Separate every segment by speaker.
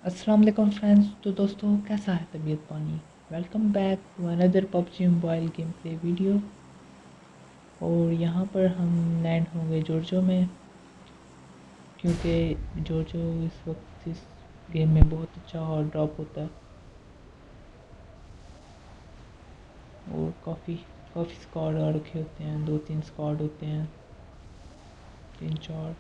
Speaker 1: अस्सलाम वालेकुम फ्रेंड्स। तो दोस्तों, कैसा है तबीयत पानी? Welcome back to another PUBG mobile game play video. और यहाँ पर हम लैंड होंगे जॉर्जो में, क्योंकि जॉर्जो इस वक्त इस गेम में बहुत अच्छा और ड्रॉप होता है। और काफ़ी काफ़ी स्क्वाड आ रखे होते हैं, 2-3 स्क्वाड होते हैं, 3-4।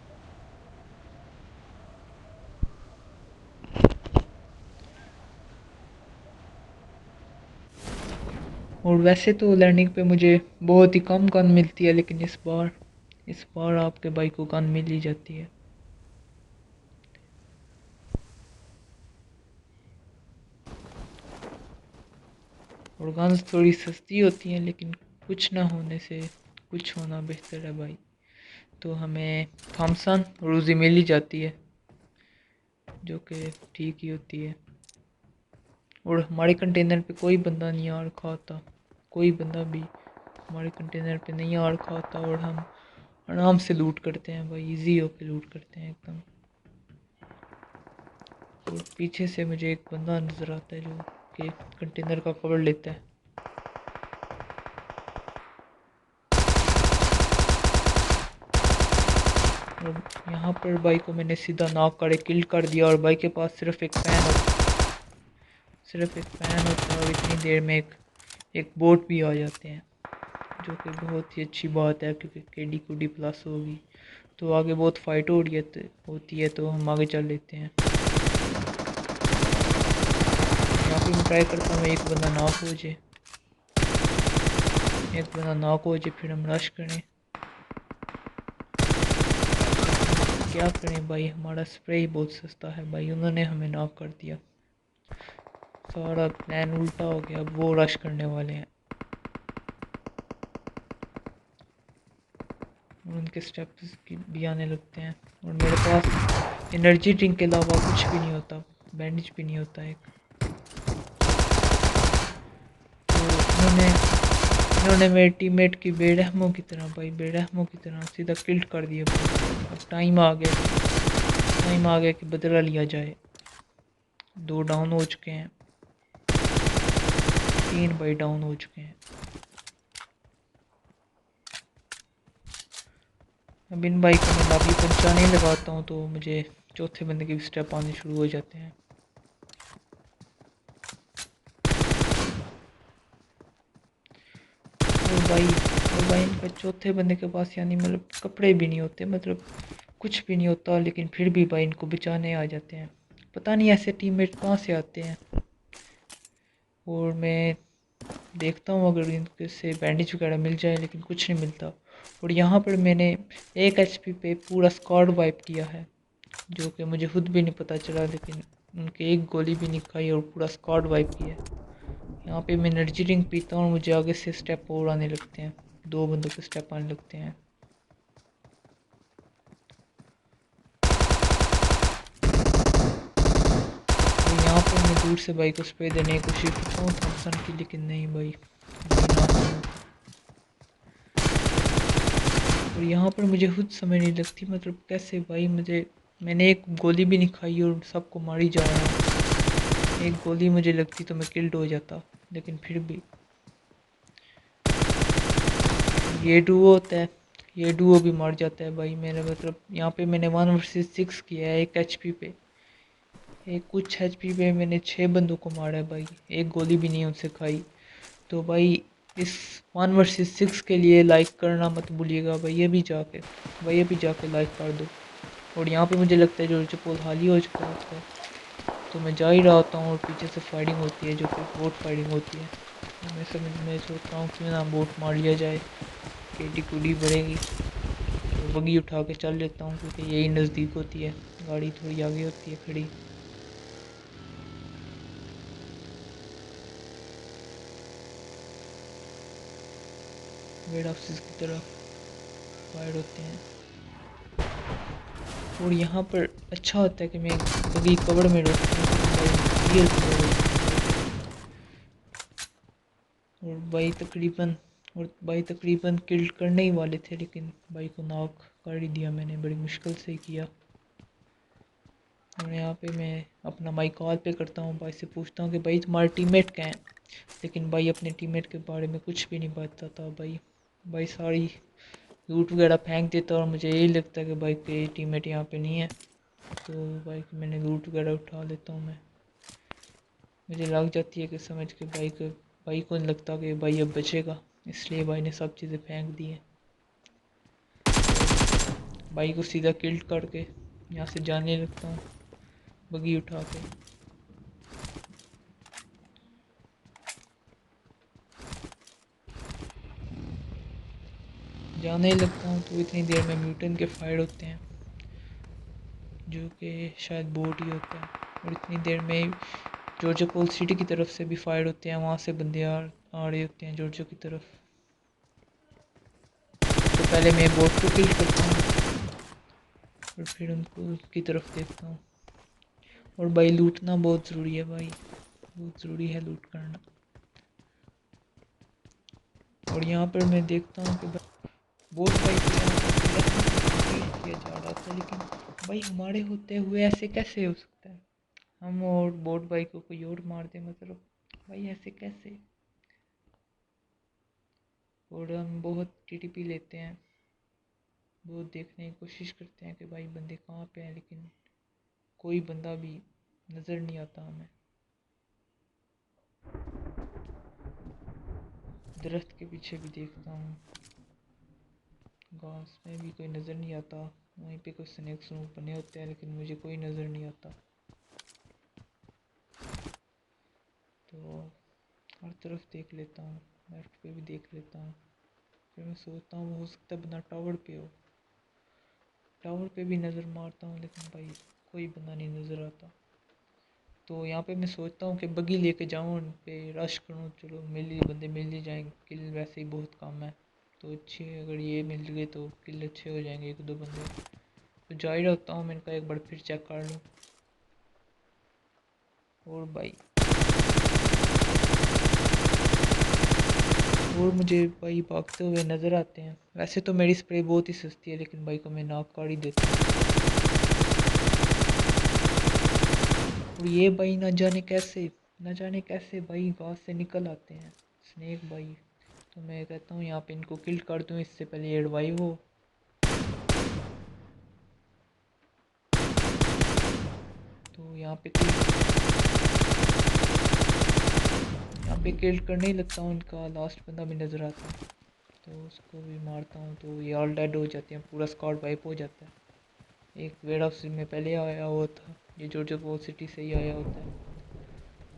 Speaker 1: और वैसे तो लर्निंग पे मुझे बहुत ही कम गन मिलती है, लेकिन इस बार आपके भाई को गन मिल ही जाती है। और गन्स थोड़ी सस्ती होती हैं, लेकिन कुछ ना होने से कुछ होना बेहतर है भाई। तो हमें थॉमसन रूज़ी मिल ही जाती है, जो कि ठीक ही होती है। और हमारे कंटेनर पे कोई बंदा नहीं आ रखा होता, कोई बंदा भी हमारे कंटेनर पे नहीं आ रखा होता। और हम आराम से लूट करते हैं भाई, इजी होके लूट करते हैं एकदम। और पीछे से मुझे एक बंदा नज़र आता है जो कि कंटेनर का कवर लेता है। और यहाँ पर भाई को मैंने सीधा नॉक करे किल कर दिया। और भाई के पास सिर्फ एक फैन होता है, और इतनी देर में एक बोट भी आ जाते हैं, जो कि बहुत ही अच्छी बात है, क्योंकि केडी कूडी प्लस होगी तो आगे बहुत फाइट हो रही है होती है, तो हम आगे चल लेते हैं। यहाँ पे मैं ट्राई करता हूँ एक बंदा नॉक हो जाए, फिर हम रश करें। क्या करें भाई, हमारा स्प्रे ही बहुत सस्ता है भाई, उन्होंने हमें नॉक कर दिया। सारा प्लान उल्टा हो गया, अब वो रश करने वाले हैं और उनके स्टेप्स भी आने लगते हैं। और मेरे पास एनर्जी ड्रिंक के अलावा कुछ भी नहीं होता, बैंडेज भी नहीं होता एक। तो इन्होंने मेरे टीममेट की बेरहमों की तरह सीधा किल्ट कर दिया भाई। अब टाइम आ गया कि बदला लिया जाए। 2 डाउन हो चुके हैं, 3 भाई डाउन हो चुके हैं। अब इन बाइक को मैं लाभी पंचा नहीं लगाता हूँ, तो मुझे चौथे बंदे के भी स्टेप आने शुरू हो जाते हैं। और भाई इनका चौथे बंदे के पास यानी मतलब कपड़े भी नहीं होते, मतलब कुछ भी नहीं होता, लेकिन फिर भी भाई इनको बचाने आ जाते हैं। पता नहीं ऐसे टीममेट कहाँ से आते हैं। और मैं देखता हूँ अगर इनके से बैंडेज वगैरह मिल जाए, लेकिन कुछ नहीं मिलता। और यहाँ पर मैंने 1 एचपी पे पूरा स्क्वाड वाइप किया है, जो कि मुझे खुद भी नहीं पता चला, लेकिन उनके एक गोली भी नहीं खाई और पूरा स्क्वाड वाइप किया। यहाँ पे मैं एनर्जी ड्रिंक पीता हूँ और मुझे आगे से स्टेप और आने लगते हैं, 2 बंदों के स्टेप आने लगते हैं। तो यहाँ पे मैं दूर से भाई को स्प्रे देने की कोशिश करता हूँ थॉमसन की, लेकिन नहीं भाई ना हो। और यहाँ पर मुझे खुद समझ नहीं लगती, मतलब कैसे भाई मैंने एक गोली भी नहीं खाई और सबको मार ही जा रहा हूँ। एक गोली मुझे लगती तो मैं किल्ड हो जाता, लेकिन फिर भी ये डुओ होता है, ये डुओ भी मर जाता है भाई मेरा। मतलब यहाँ पे मैंने 1 वर्सेस 6 किया है, कुछ एचपी पे मैंने 6 बंदों को मारा है भाई, एक गोली भी नहीं उनसे खाई। तो भाई इस 1 वर्सेस 6 के लिए लाइक करना मत भूलिएगा भाई, अभी जाके लाइक कर दो। और यहाँ पे मुझे लगता है जो पोल हाल ही हो चुका होता है, तो मैं जा ही रहा होता हूँ और पीछे से फायरिंग होती है, जो कि बोट फायरिंग होती है। तो मैं सोचता हूँ क्यों ना बोट मार लिया जाए, केटी कूडी बढ़ेगी। और बगी उठा के चल लेता हूँ, क्योंकि यही नज़दीक होती है, गाड़ी थोड़ी आगे होती है खड़ी। वेड ऑफिस की तरफ फायर होते हैं। और यहाँ पर अच्छा होता है कि मैं बगी कवर में रखता हूँ, क्लियर कवर होती है। और भाई तकरीबन किल करने ही वाले थे, लेकिन भाई को नॉक कर ही दिया मैंने, बड़ी मुश्किल से किया। और यहाँ पे मैं अपना माइक कॉल पे करता हूँ, भाई से पूछता हूँ कि भाई तुम्हारे टीममेट क्या हैं, लेकिन भाई अपने टीममेट के बारे में कुछ भी नहीं बताता भाई सारी लूट वगैरह फेंक देता और मुझे यही लगता है कि भाई के टीममेट यहाँ पे नहीं है, तो भाई मैंने लूट वगैरह उठा लेता हूँ मैं। मुझे लग जाती है कि समझ के भाई को नहीं लगता कि भाई अब बचेगा, इसलिए भाई ने सब चीज़ें फेंक दी हैं। भाई को सीधा किल्ड करके यहाँ से जाने लगता हूँ बगी उठा के। जाने लगता हूँ तो इतनी देर में म्यूटेंट के फायर होते हैं, जो कि शायद बोट ही होता है। और इतनी देर में जॉर्जिया पोल सिटी की तरफ से भी फायर होते हैं, वहाँ से बंदे आ रहे होते हैं जॉर्जिया की तरफ। तो पहले मैं बोट को किल करता हूँ और फिर उनको की तरफ देखता हूँ। और भाई लूटना बहुत ज़रूरी है भाई, बहुत ज़रूरी है लूट करना। और यहाँ पर मैं देखता हूँ कि भाई बोट भाई को यहाँ पर कंप्लीट किया जा रहा था, लेकिन भाई हमारे होते हुए ऐसे कैसे हो सकता है, हम और बोट भाई को कोई और मार दे, मतलब भाई ऐसे कैसे। और हम बहुत टीटीपी लेते हैं, बहुत देखने की कोशिश करते हैं कि भाई बंदे कहाँ पे हैं, लेकिन कोई बंदा भी नज़र नहीं आता हमें। दरख्त के पीछे भी देखता हूँ, घास में भी कोई नज़र नहीं आता। वहीं पे कुछ स्नैक्स बने होते हैं, लेकिन मुझे कोई नज़र नहीं आता। तो हर तरफ देख लेता हूँ, लेफ्ट पे भी देख लेता हूँ। फिर मैं सोचता हूँ हो सकता है बंदा टावर पे हो, टावर पे भी नज़र मारता हूँ, लेकिन भाई कोई बंदा नहीं नज़र आता। तो यहाँ पे मैं सोचता हूँ कि बगी लेके जाऊँ, उन पे रश करूँ, चलो बंदे मिल ही जाएंगे, किल वैसे ही बहुत कम है, तो अच्छे अगर ये मिल गए तो किल अच्छे हो जाएंगे एक दो बंदे। तो जा ही रहता हूँ, मैंने कहा एक बार फिर चेक कर लूँ। और भाई और मुझे भाई भागते हुए नज़र आते हैं। वैसे तो मेरी स्प्रे बहुत ही सस्ती है, लेकिन भाई को मैं नाक काट ही देता हूँ। और ये भाई न जाने कैसे भाई घास से निकल आते हैं स्नेक भाई। तो मैं कहता हूँ यहाँ पे इनको किल कर दूँ इससे पहले ये रिवाइव हो। तो यहाँ पे किल करने ही लगता हूँ, इनका लास्ट बंदा भी नज़र आता है, तो उसको भी मारता हूँ। तो ये ऑल डेड हो जाते हैं, पूरा स्क्वाड वाइप हो जाता है। एक वेयर हाउस में पहले आया हुआ था, ये जॉर्जिया पोल सिटी से ही आया होता है।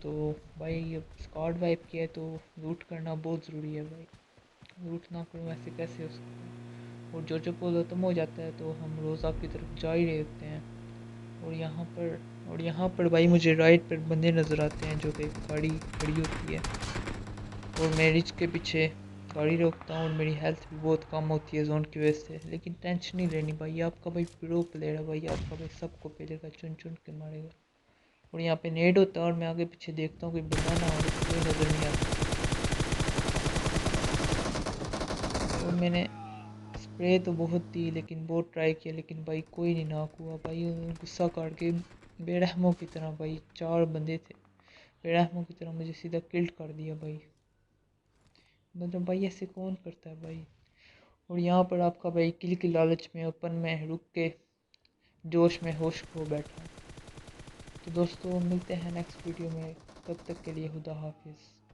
Speaker 1: तो भाई अब स्क्वाड वाइप किया है, तो लूट करना बहुत ज़रूरी है भाई। लूट ना करूँ ऐसे कैसे हो सकता है। और जॉर्जिया पोल ख़त्म हो जाता है तो हम रोज़ आपकी तरफ जा ही रहे होते हैं। और यहाँ पर भाई मुझे राइट पर बंदे नज़र आते हैं, जो कि गाड़ी खड़ी होती है, और मैं रिच के पीछे गाड़ी रोकता हूँ। और मेरी हेल्थ भी बहुत कम होती है जोन की वजह से, लेकिन टेंशन नहीं लेनी भाई, आपका भाई प्रो प्लेयर है भाई, आपका भाई सबको पेलेगा, चुन चुन के मारेगा। और यहाँ पे नेड होता है और मैं आगे पीछे देखता हूँ कोई बंदा ना हो, लेकिन कोई नज़र नहीं आता। और मैंने स्प्रे तो बहुत दी, लेकिन बहुत ट्राई किया, लेकिन भाई कोई नहीं नाक हुआ भाई। उन्होंने गुस्सा काट के बेरहमों की तरह, भाई 4 बंदे थे, बेरहमों की तरह मुझे सीधा किल्ड कर दिया भाई। मतलब भाई ऐसे कौन करता है भाई। और यहाँ पर आपका भाई किल की लालच में ओपन में रुक के जोश में होश खो बैठा। तो दोस्तों मिलते हैं नेक्स्ट वीडियो में, तब तक के लिए खुदा हाफिज़।